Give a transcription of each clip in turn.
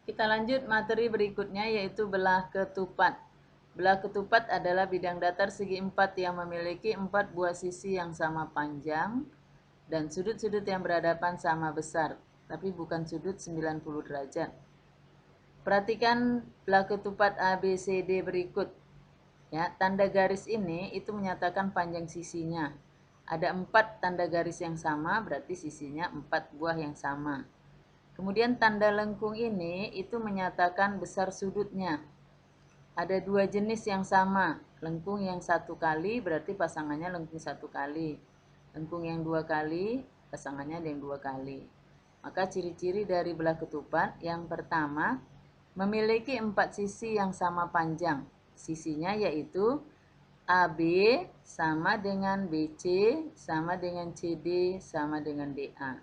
Kita lanjut materi berikutnya yaitu belah ketupat. Belah ketupat adalah bidang datar segi 4 yang memiliki 4 buah sisi yang sama panjang dan sudut-sudut yang berhadapan sama besar, tapi bukan sudut 90 derajat. Perhatikan belah ketupat ABCD berikut. Ya, tanda garis ini itu menyatakan panjang sisinya. Ada 4 tanda garis yang sama, berarti sisinya 4 buah yang sama. Kemudian tanda lengkung ini itu menyatakan besar sudutnya. Ada 2 jenis yang sama. Lengkung yang 1 kali berarti pasangannya lengkung 1 kali. Lengkung yang 2 kali pasangannya yang 2 kali. Maka ciri-ciri dari belah ketupat yang pertama memiliki 4 sisi yang sama panjang. Sisinya yaitu AB sama dengan BC sama dengan CD sama dengan DA.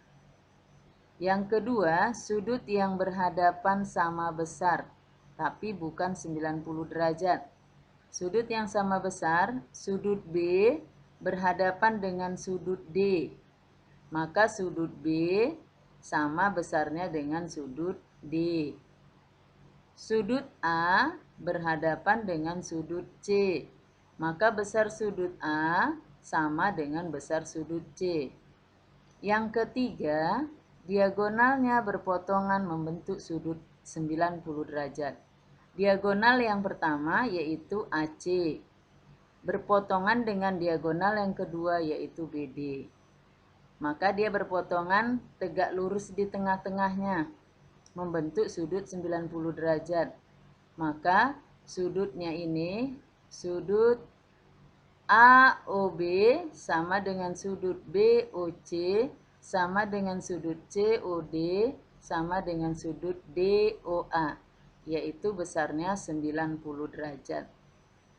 Yang kedua, sudut yang berhadapan sama besar, tapi bukan 90 derajat. Sudut yang sama besar, sudut B berhadapan dengan sudut D. Maka sudut B sama besarnya dengan sudut D. Sudut A berhadapan dengan sudut C. Maka besar sudut A sama dengan besar sudut C. Yang ketiga, diagonalnya berpotongan membentuk sudut 90 derajat. Diagonal yang pertama yaitu AC, berpotongan dengan diagonal yang kedua yaitu BD. Maka dia berpotongan tegak lurus di tengah-tengahnya, membentuk sudut 90 derajat. Maka sudutnya ini, sudut AOB sama dengan sudut BOC sama dengan sudut COD sama dengan sudut DOA, yaitu besarnya 90 derajat.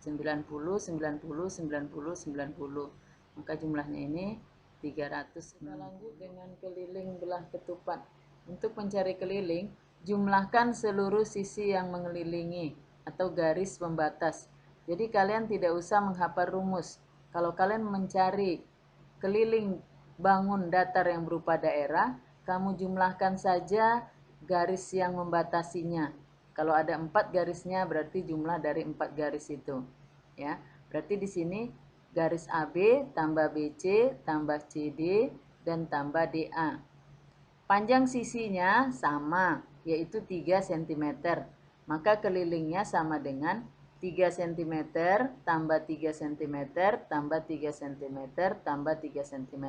90, 90, 90, 90. Maka jumlahnya ini 300. Kita lanjut dengan keliling belah ketupat. Untuk mencari keliling, jumlahkan seluruh sisi yang mengelilingi atau garis pembatas. Jadi kalian tidak usah menghafal rumus. Kalau kalian mencari keliling bangun datar yang berupa daerah, kamu jumlahkan saja garis yang membatasinya. Kalau ada 4 garisnya berarti jumlah dari 4 garis itu. Ya, berarti di sini garis AB tambah BC tambah CD dan tambah DA. Panjang sisinya sama, yaitu 3 cm. Maka kelilingnya sama dengan 3 cm tambah 3 cm tambah 3 cm tambah 3 cm.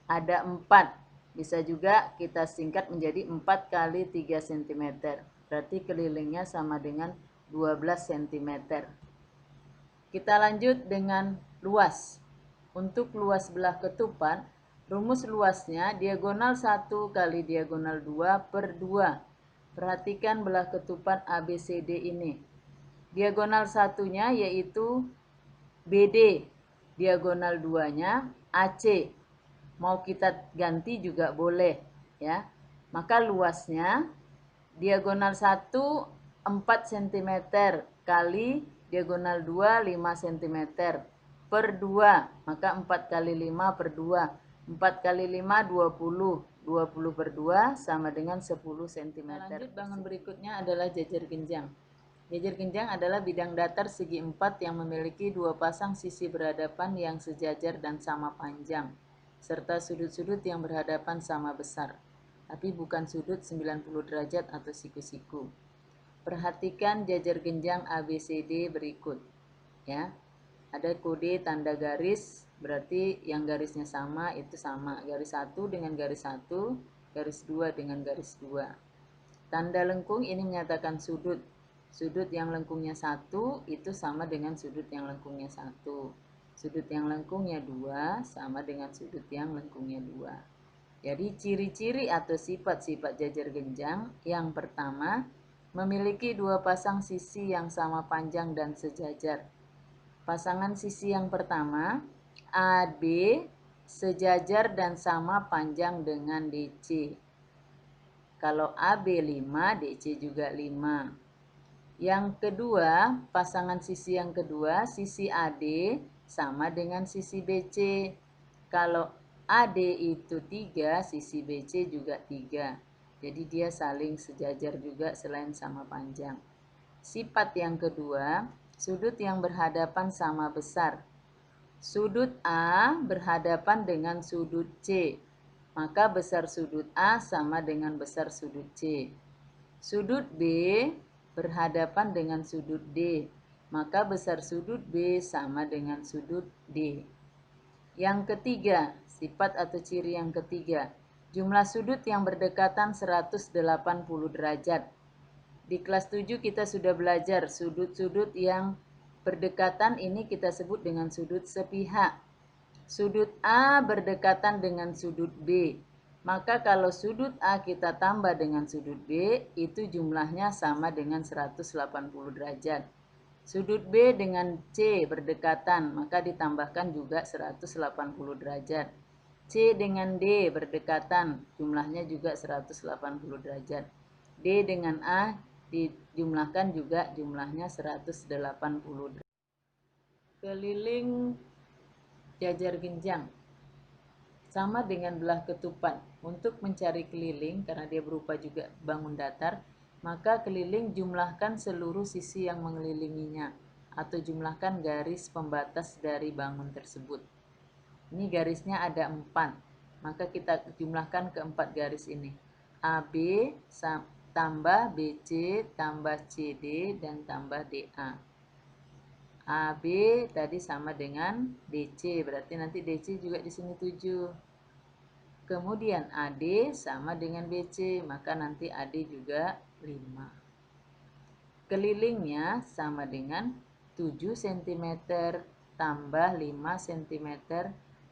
Ada 4. Bisa juga kita singkat menjadi 4 kali 3 cm. Berarti kelilingnya sama dengan 12 cm. Kita lanjut dengan luas. Untuk luas belah ketupat, rumus luasnya diagonal 1 kali diagonal 2 per 2. Perhatikan belah ketupat ABCD ini. Diagonal satunya yaitu BD. Diagonal 2-nya AC. Mau kita ganti juga boleh, ya. Maka luasnya diagonal 1 4 cm kali diagonal 2 5 cm per 2. Maka 4 kali 5 per 2. 4 kali 5 20. 20 per 2 sama dengan 10 cm. Lanjut bangun berikutnya adalah jajar genjang. Jajar genjang adalah bidang datar segi 4 yang memiliki 2 pasang sisi berhadapan yang sejajar dan sama panjang, serta sudut-sudut yang berhadapan sama besar, tapi bukan sudut 90 derajat atau siku-siku. Perhatikan jajar genjang ABCD berikut. Ya, ada kode tanda garis, berarti yang garisnya sama itu sama. Garis 1 dengan garis 1, garis 2 dengan garis 2. Tanda lengkung ini menyatakan sudut. Sudut yang lengkungnya 1 itu sama dengan sudut yang lengkungnya 1. Sudut yang lengkungnya 2 sama dengan sudut yang lengkungnya 2. Jadi ciri-ciri atau sifat-sifat jajar genjang yang pertama, memiliki 2 pasang sisi yang sama panjang dan sejajar. Pasangan sisi yang pertama, AB sejajar dan sama panjang dengan DC. Kalau AB 5, DC juga 5. Yang kedua, pasangan sisi yang kedua, sisi AD sama dengan sisi BC. Kalau AD itu 3, sisi BC juga 3. Jadi dia saling sejajar juga selain sama panjang. Sifat yang kedua, sudut yang berhadapan sama besar. Sudut A berhadapan dengan sudut C, maka besar sudut A sama dengan besar sudut C. Sudut B berhadapan dengan sudut D, maka besar sudut B sama dengan sudut D. Yang ketiga, sifat atau ciri yang ketiga, jumlah sudut yang berdekatan 180 derajat. Di kelas 7 kita sudah belajar sudut-sudut yang berdekatan ini kita sebut dengan sudut sepihak. Sudut A berdekatan dengan sudut B. Maka kalau sudut A kita tambah dengan sudut B, itu jumlahnya sama dengan 180 derajat. Sudut B dengan C berdekatan, maka ditambahkan juga 180 derajat. C dengan D berdekatan, jumlahnya juga 180 derajat. D dengan A dijumlahkan juga jumlahnya 180 derajat. Keliling jajar genjang sama dengan belah ketupat. Untuk mencari keliling, karena dia berupa juga bangun datar, maka keliling jumlahkan seluruh sisi yang mengelilinginya, atau jumlahkan garis pembatas dari bangun tersebut. Ini garisnya ada 4, maka kita jumlahkan ke 4 garis ini. AB tambah BC tambah CD dan tambah DA. AB tadi sama dengan DC, berarti nanti DC juga di sini 7. Kemudian AD sama dengan BC, maka nanti AD juga 5. Kelilingnya sama dengan 7 cm tambah 5 cm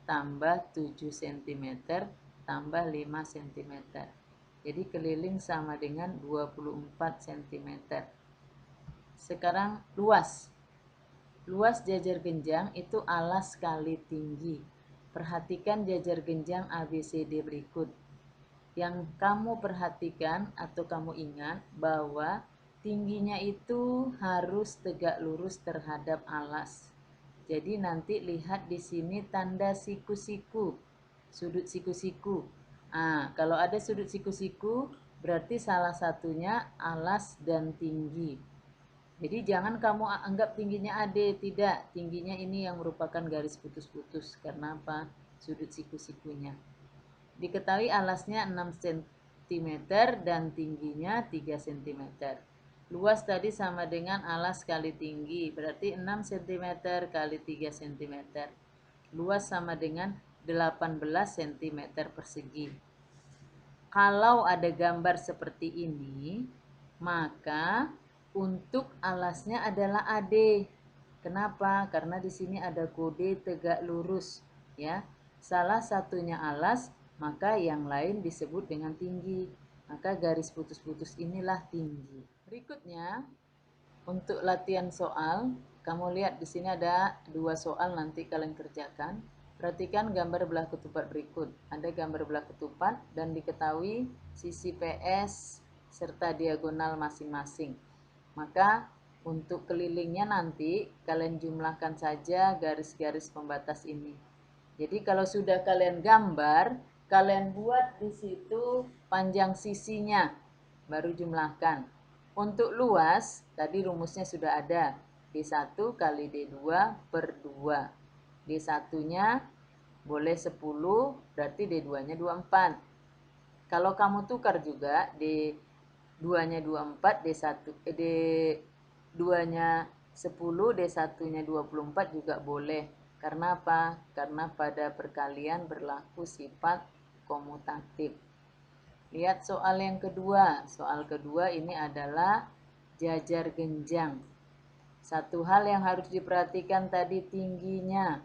tambah 7 cm tambah 5 cm. Jadi keliling sama dengan 24 cm. Sekarang luas. Luas jajar genjang itu alas kali tinggi. Perhatikan jajar genjang ABCD berikut. Yang kamu perhatikan atau kamu ingat bahwa tingginya itu harus tegak lurus terhadap alas. Jadi nanti lihat di sini tanda siku-siku, sudut siku-siku. Nah, kalau ada sudut siku-siku berarti salah satunya alas dan tinggi. Jadi jangan kamu anggap tingginya AD, tidak. Tingginya ini yang merupakan garis putus-putus. Karena apa? Sudut siku-sikunya. Diketahui alasnya 6 cm dan tingginya 3 cm. Luas tadi sama dengan alas kali tinggi, berarti 6 cm kali 3 cm. Luas sama dengan 18 cm persegi. Kalau ada gambar seperti ini, maka untuk alasnya adalah AD. Kenapa? Karena di sini ada kode tegak lurus, ya. Salah satunya alas, maka yang lain disebut dengan tinggi. Maka garis putus-putus inilah tinggi. Berikutnya, untuk latihan soal, kamu lihat di sini ada 2 soal nanti kalian kerjakan. Perhatikan gambar belah ketupat berikut. Ada gambar belah ketupat dan diketahui sisi PS serta diagonal masing-masing. Maka untuk kelilingnya nanti kalian jumlahkan saja garis-garis pembatas ini. Jadi kalau sudah kalian gambar, kalian buat di situ panjang sisinya, baru jumlahkan. Untuk luas, tadi rumusnya sudah ada. D1 kali D2 per 2. D1-nya boleh 10, berarti D2-nya 24. Kalau kamu tukar juga, D2-nya 24, D2-nya 10, D1-nya 24 juga boleh. Karena apa? Karena pada perkalian berlaku sifat komutatif. Lihat soal yang kedua. Soal kedua ini adalah jajar genjang. Satu hal yang harus diperhatikan tadi tingginya.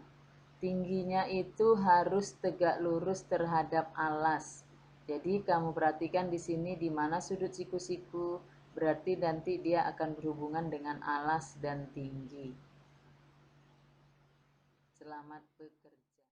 Tingginya itu harus tegak lurus terhadap alas. Jadi kamu perhatikan di sini di mana sudut siku-siku, berarti nanti dia akan berhubungan dengan alas dan tinggi. Selamat